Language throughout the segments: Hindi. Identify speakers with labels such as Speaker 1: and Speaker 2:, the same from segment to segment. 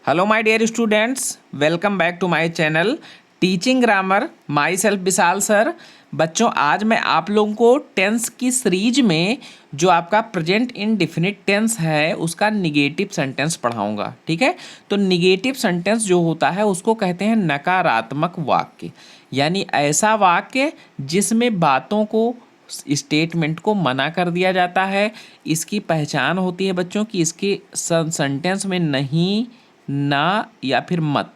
Speaker 1: Hello my dear students, welcome back to my channel teaching grammar. Myself Vishal sir. बच्चों, आज मैं आप लोगों को टेंस की सीरीज में जो आपका प्रेजेंट इंडेफिनिट टेंस है उसका निगेटिव सेंटेंस पढ़ाऊंगा। ठीक है, तो निगेटिव सेंटेंस जो होता है उसको कहते हैं नकारात्मक वाक्य, यानी ऐसा वाक्य जिसमें बातों को स्टेटमेंट को मना कर दिया जाता है। इसकी पहचान होती है बच्चों कि इसके सेंटेंस में नहीं, ना या फिर मत,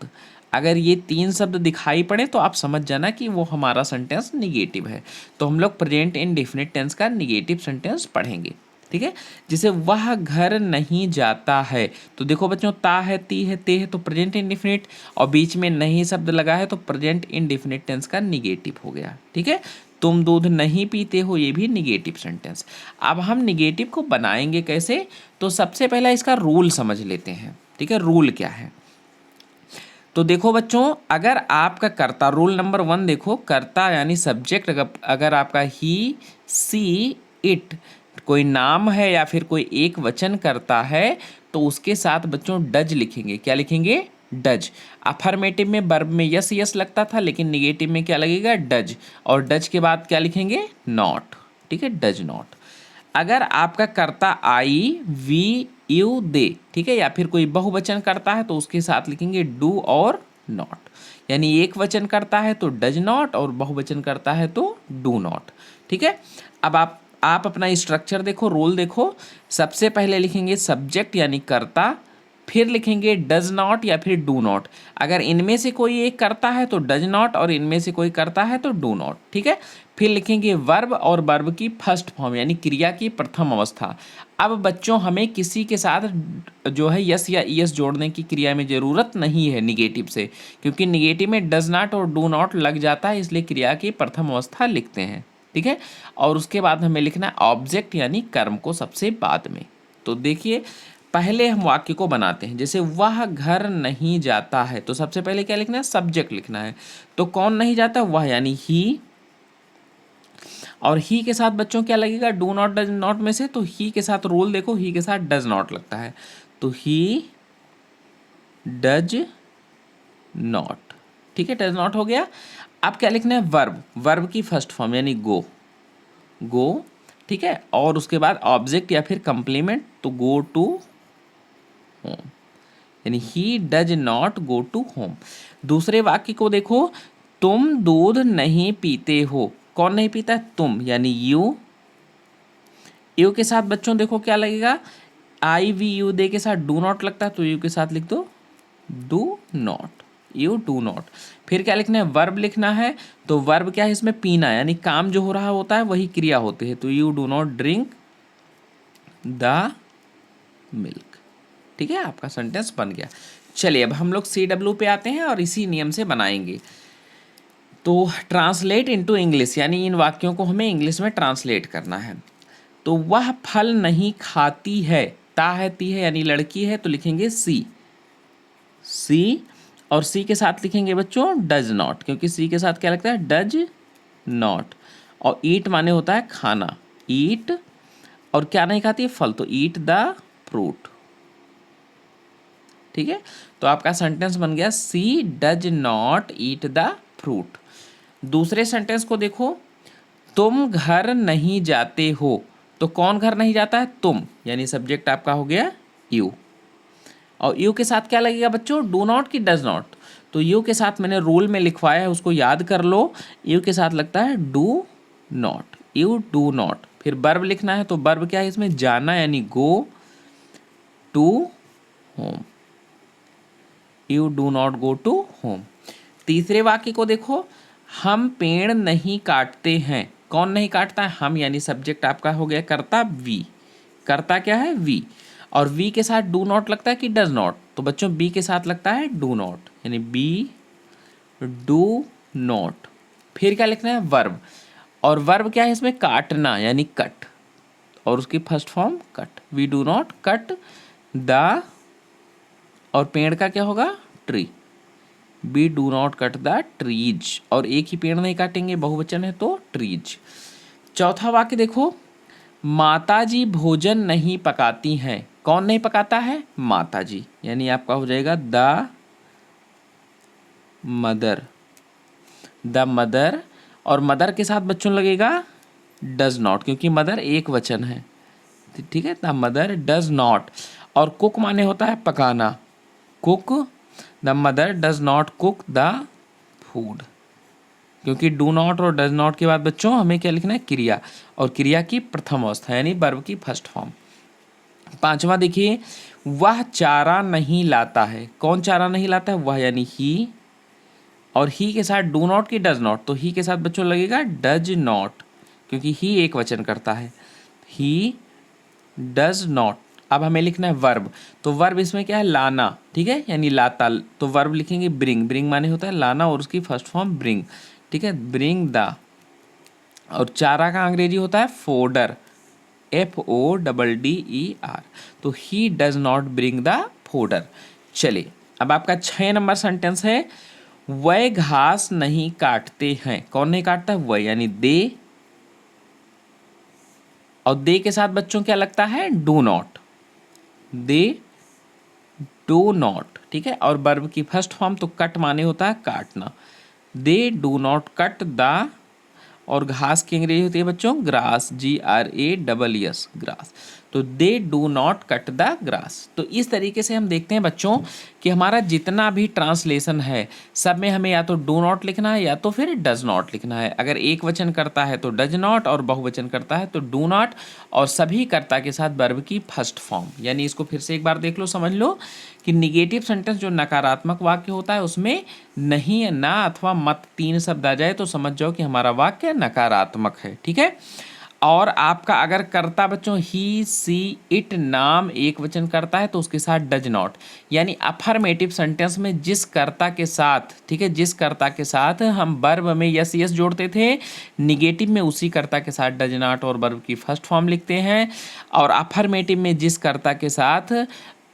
Speaker 1: अगर ये तीन शब्द दिखाई पड़े तो आप समझ जाना कि वो हमारा सेंटेंस निगेटिव है। तो हम लोग प्रेजेंट इंडेफिनिट टेंस का निगेटिव सेंटेंस पढ़ेंगे। ठीक है, जैसे वह घर नहीं जाता है, तो देखो बच्चों, ता है, ती है, ते है, तो प्रेजेंट इंडेफिनिट, और बीच में नहीं शब्द लगा है तो प्रेजेंट इंडेफिनिट टेंस का निगेटिव हो गया। ठीक है, तुम दूध नहीं पीते हो, ये भी निगेटिव सेंटेंस। अब हम निगेटिव को बनाएंगे कैसे, तो सबसे पहला इसका रूल समझ लेते हैं। ठीक है, रूल क्या है, तो देखो बच्चों, अगर आपका कर्ता, रूल नंबर 1 देखो, कर्ता यानी सब्जेक्ट अगर आपका ही, सी, इट कोई नाम है या फिर कोई एक वचन करता है तो उसके साथ बच्चों डज लिखेंगे। क्या लिखेंगे? डज। अफर्मेटिव में वर्ब में यस यस लगता था, लेकिन निगेटिव में क्या लगेगा? डज। और डज के बाद क्या लिखेंगे? नॉट। ठीक है, डज नॉट। अगर आपका कर्ता आई, वी, यू, दे, ठीक है, या फिर कोई बहुवचन करता है तो उसके साथ लिखेंगे डू और नॉट। यानी एक वचन करता है तो डज नॉट और बहुवचन करता है तो डू नॉट। ठीक है, अब आप अपना स्ट्रक्चर देखो, रोल देखो। सबसे पहले लिखेंगे सब्जेक्ट यानी कर्ता, फिर लिखेंगे डज नॉट या फिर डू नॉट। अगर इनमें से कोई एक करता है तो डज नॉट और इनमें से कोई करता है तो डू नॉट। ठीक है, फिर लिखेंगे वर्ब और वर्ब की फर्स्ट फॉर्म यानी क्रिया की प्रथम अवस्था। अब बच्चों, हमें किसी के साथ जो है यस या ईएस जोड़ने की क्रिया में ज़रूरत नहीं है निगेटिव से, क्योंकि निगेटिव में डज नॉट और डू नॉट लग जाता है, इसलिए क्रिया की प्रथम अवस्था लिखते हैं। ठीक है, और उसके बाद हमें लिखना है ऑब्जेक्ट यानी कर्म को सबसे बाद में। तो देखिए, पहले हम वाक्य को बनाते हैं। जैसे वह घर नहीं जाता है, तो सबसे पहले क्या लिखना है? सब्जेक्ट लिखना है। तो कौन नहीं जाता? वह, यानी ही। और ही के साथ बच्चों क्या लगेगा? डू नॉट, डज नॉट में से, तो ही के साथ रोल देखो, ही के साथ डज नॉट लगता है, तो ही डज नॉट। ठीक है, डज नॉट हो गया। अब क्या लिखना है? वर्ब, वर्ब की फर्स्ट फॉर्म यानी गो, गो। ठीक है, और उसके बाद ऑब्जेक्ट या फिर कंप्लीमेंट, तो गो टू होम, यानी he does not go to home. दूसरे वाक्य को देखो, तुम दूध नहीं पीते हो, कौन नहीं पीता है? तुम, यानी यू। यू के साथ बच्चों देखो क्या लगेगा? आई, वी, यू, दे के साथ डू नॉट लगता है, तो यू के साथ लिख दो do not, you do not. फिर क्या लिखना है? वर्ब लिखना है। तो वर्ब क्या है इसमें? पीना, यानी काम जो हो रहा होता है वही क्रिया होती है, तो you do not drink the milk. ठीक है, आपका सेंटेंस बन गया। चलिए, अब हम लोग CW पे आते हैं और इसी नियम से बनाएंगे। तो ट्रांसलेट इनटू इंग्लिश, यानी इन वाक्यों को हमें इंग्लिश में ट्रांसलेट करना है। तो वह फल नहीं खाती है, ता है, ती है, यानी लड़की है, तो लिखेंगे सी, सी। और सी के साथ लिखेंगे बच्चों डज नॉट, क्योंकि सी के साथ क्या लगता है? Does not. और ईट माने होता है खाना, ईट। और क्या नहीं खाती है? फल, तो ईट द फ्रूट। ठीक है, तो आपका सेंटेंस बन गया she does not eat the fruit. दूसरे सेंटेंस को देखो, तुम घर नहीं जाते हो, तो कौन घर नहीं जाता है? तुम, यानी सब्जेक्ट आपका हो गया यू। और यू के साथ क्या लगेगा बच्चों? डू नॉट की डज नॉट? तो यू के साथ मैंने रूल में लिखवाया है, उसको याद कर लो। यू के साथ लगता है do not, you do not. फिर वर्ब लिखना है, तो वर्ब क्या है इसमें? जाना, यानी go to home, you do not go to home. तीसरे वाक्य को देखो, हम पेड़ नहीं काटते हैं, कौन नहीं काटता है? हम, यानी सब्जेक्ट आपका हो गया कर्ता वी। कर्ता क्या है? वी। और वी के साथ डू नॉट लगता है कि डज नॉट? तो बच्चों बी के साथ लगता है डू नॉट, यानी बी डू नॉट। फिर क्या लिखना है? वर्ब। और वर्ब क्या है इसमें? काटना, यानी कट, और उसकी first form cut, we do not cut the. और पेड़ का क्या होगा? Tree, we do not cut the trees. और एक ही पेड़ नहीं काटेंगे, बहुवचन है तो ट्रीज। चौथा वाक्य देखो, माताजी भोजन नहीं पकाती हैं, कौन नहीं पकाता है? माता जी, यानी आपका हो जाएगा द मदर, द मदर। और मदर के साथ बच्चों लगेगा डज नॉट, क्योंकि मदर एक वचन है, ठीक है। The mother does not. और कुक माने होता है पकाना, cook, the mother does not cook the food, क्योंकि डू नॉट और डज नॉट के बाद बच्चों हमें क्या लिखना है? क्रिया, और क्रिया की प्रथम अवस्था यानी वर्ब की फर्स्ट फॉर्म। पांचवा देखिए, वह चारा नहीं लाता है। कौन चारा नहीं लाता है? वह यानी ही, और ही के साथ डू नॉट की डज नॉट, तो ही के साथ बच्चों लगेगा डज नॉट, क्योंकि ही एक वचन करता है, ही डज नॉट। अब हमें लिखना है वर्ब, तो वर्ब इसमें क्या है? लाना, ठीक है, यानी लाता, तो वर्ब लिखेंगे ब्रिंग, ब्रिंग माने होता है लाना और उसकी फर्स्ट फॉर्म ब्रिंग, ठीक है, ब्रिंग द। और चारा का अंग्रेजी होता है फोडर, FODDER, तो ही does not bring the fodder. चलिए, अब आपका 6 नंबर सेंटेंस है, वह घास नहीं काटते हैं। कौन नहीं काटता है? वह यानी दे, और दे के साथ बच्चों क्या लगता है? Do not, they do not, ठीक है। और वर्ब की फर्स्ट फॉर्म तो कट माने होता है काटना, they do not cut the. और घास की अंग्रेजी होती है बच्चों ग्रास, GRASS, ग्रास, तो they do not cut the grass. तो इस तरीके से हम देखते हैं बच्चों कि हमारा जितना भी ट्रांसलेशन है सब में हमें या तो डू नॉट लिखना है या तो फिर डज नॉट लिखना है। अगर एक वचन करता है तो डज नॉट, और बहुवचन करता है तो डू नॉट, और सभी कर्ता के साथ वर्ब की फर्स्ट फॉर्म। यानी इसको फिर से एक बार देख लो, समझ लो कि निगेटिव सेंटेंस जो नकारात्मक वाक्य होता है उसमें नहीं, ना अथवा मत 3 शब्द आ जाए तो समझ जाओ कि हमारा वाक्य नकारात्मक है, ठीक है। और आपका अगर कर्ता बच्चों ही, सी, इट, नाम एक वचन करता है तो उसके साथ डज नॉट, यानी अफर्मेटिव सेंटेंस में जिस कर्ता के साथ, ठीक है, जिस कर्ता के साथ हम वर्ब में यस यस जोड़ते थे, निगेटिव में उसी कर्ता के साथ डज नॉट और वर्ब की फर्स्ट फॉर्म लिखते हैं। और अफर्मेटिव में जिस कर्ता के साथ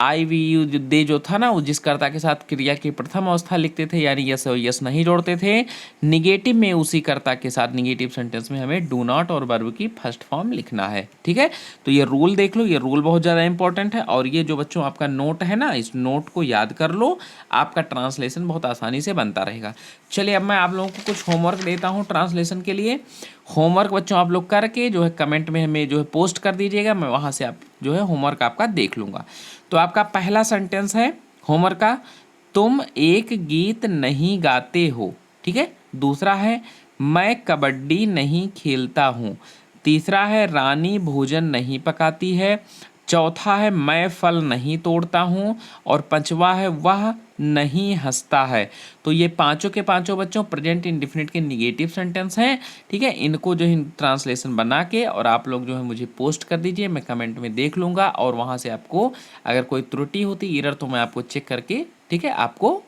Speaker 1: IVU दे जो था ना, वो जिस कर्ता के साथ क्रिया की प्रथम अवस्था लिखते थे, यानी यस और यस नहीं जोड़ते थे। निगेटिव में उसी कर्ता के साथ, निगेटिव सेंटेंस में हमें डू नॉट और वर्ब की फर्स्ट फॉर्म लिखना है, ठीक है। तो ये रूल देख लो, ये रूल बहुत ज़्यादा इंपॉर्टेंट है, और ये जो बच्चों आपका नोट है ना, इस नोट को याद कर लो, आपका ट्रांसलेशन बहुत आसानी से बनता रहेगा। चलिए, अब मैं आप लोगों को कुछ होमवर्क देता हूँ ट्रांसलेशन के लिए। होमवर्क बच्चों आप लोग करके जो है कमेंट में हमें जो है पोस्ट कर दीजिएगा, मैं वहाँ से आप जो है होमवर्क आपका देख लूँगा। तो आपका पहला सेंटेंस है होमवर्क का, तुम एक गीत नहीं गाते हो, ठीक है। दूसरा है, मैं कबड्डी नहीं खेलता हूँ। तीसरा है, रानी भोजन नहीं पकाती है। चौथा है, मैं फल नहीं तोड़ता हूँ। और पांचवा है, वह नहीं हंसता है। तो ये पांचों के पांचों बच्चों प्रेजेंट इंडेफिनिट के निगेटिव सेंटेंस हैं, ठीक है। इनको जो है ट्रांसलेशन बना के और आप लोग जो है मुझे पोस्ट कर दीजिए, मैं कमेंट में देख लूँगा, और वहाँ से आपको अगर कोई त्रुटि होती, एरर, तो मैं आपको चेक करके, ठीक है, आपको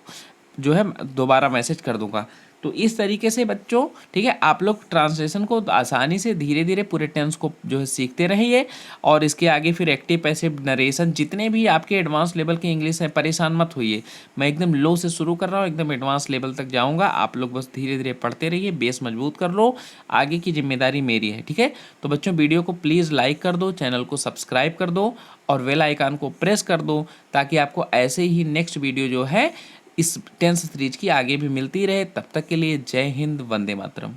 Speaker 1: जो है दोबारा मैसेज कर दूंगा। तो इस तरीके से बच्चों, ठीक है, आप लोग ट्रांसलेशन को आसानी से धीरे धीरे पूरे टेंस को जो है सीखते रहिए, और इसके आगे फिर एक्टिव पैसिव नरेशन जितने भी आपके एडवांस लेवल के इंग्लिश हैं, परेशान मत होइए। मैं एकदम लो से शुरू कर रहा हूँ, एकदम एडवांस लेवल तक जाऊँगा। आप लोग बस धीरे धीरे पढ़ते रहिए, बेस मजबूत कर लो, आगे की जिम्मेदारी मेरी है, ठीक है। तो बच्चों, वीडियो को प्लीज़ लाइक कर दो, चैनल को सब्सक्राइब कर दो, और बेल आइकन को प्रेस कर दो, ताकि आपको ऐसे ही नेक्स्ट वीडियो जो है इस टेंस सीरीज की आगे भी मिलती रहे। तब तक के लिए जय हिंद, वंदे मातरम।